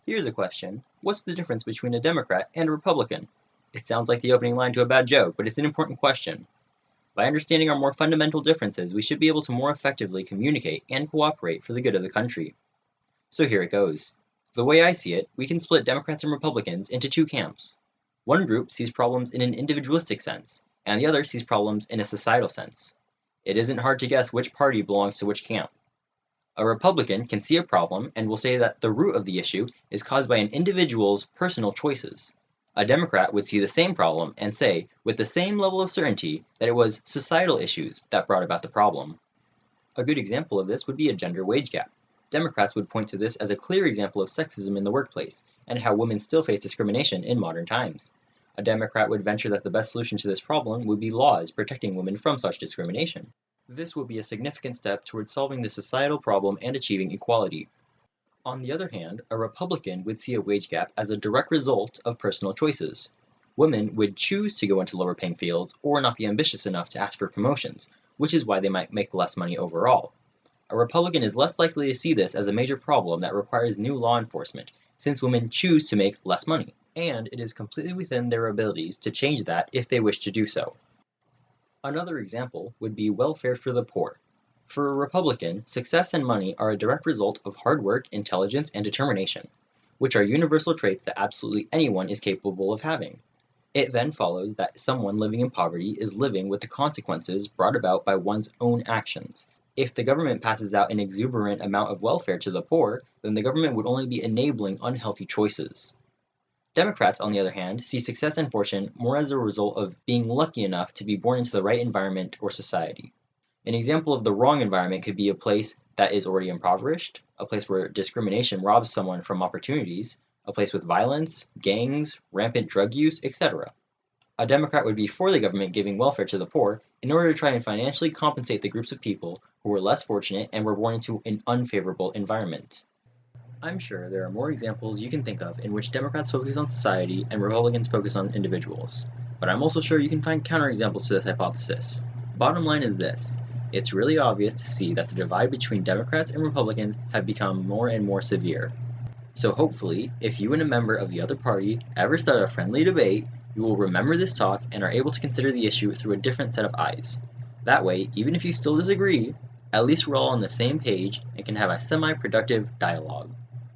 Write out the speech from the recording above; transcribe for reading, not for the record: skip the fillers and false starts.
Here's a question. What's the difference between a Democrat and a Republican? It sounds like the opening line to a bad joke, but it's an important question. By understanding our more fundamental differences, we should be able to more effectively communicate and cooperate for the good of the country. So here it goes. The way I see it, we can split Democrats and Republicans into two camps. One group sees problems in an individualistic sense, and the other sees problems in a societal sense. It isn't hard to guess which party belongs to which camp. A Republican can see a problem and will say that the root of the issue is caused by an individual's personal choices. A Democrat would see the same problem and say, with the same level of certainty, that it was societal issues that brought about the problem. A good example of this would be a gender wage gap. Democrats would point to this as a clear example of sexism in the workplace and how women still face discrimination in modern times. A Democrat would venture that the best solution to this problem would be laws protecting women from such discrimination. This would be a significant step towards solving the societal problem and achieving equality. On the other hand, a Republican would see a wage gap as a direct result of personal choices. Women would choose to go into lower paying fields or not be ambitious enough to ask for promotions, which is why they might make less money overall. A Republican is less likely to see this as a major problem that requires new law enforcement, since women choose to make less money, and it is completely within their abilities to change that if they wish to do so. Another example would be welfare for the poor. For a Republican, success and money are a direct result of hard work, intelligence, and determination, which are universal traits that absolutely anyone is capable of having. It then follows that someone living in poverty is living with the consequences brought about by one's own actions. If the government passes out an exuberant amount of welfare to the poor, then the government would only be enabling unhealthy choices. Democrats, on the other hand, see success and fortune more as a result of being lucky enough to be born into the right environment or society. An example of the wrong environment could be a place that is already impoverished, a place where discrimination robs someone from opportunities, a place with violence, gangs, rampant drug use, etc. A Democrat would be for the government giving welfare to the poor in order to try and financially compensate the groups of people who were less fortunate and were born into an unfavorable environment. I'm sure there are more examples you can think of in which Democrats focus on society and Republicans focus on individuals, but I'm also sure you can find counterexamples to this hypothesis. Bottom line is this: it's really obvious to see that the divide between Democrats and Republicans have become more and more severe. So hopefully, if you and a member of the other party ever start a friendly debate, you will remember this talk and are able to consider the issue through a different set of eyes. That way, even if you still disagree, at least we're all on the same page and can have a semi-productive dialogue.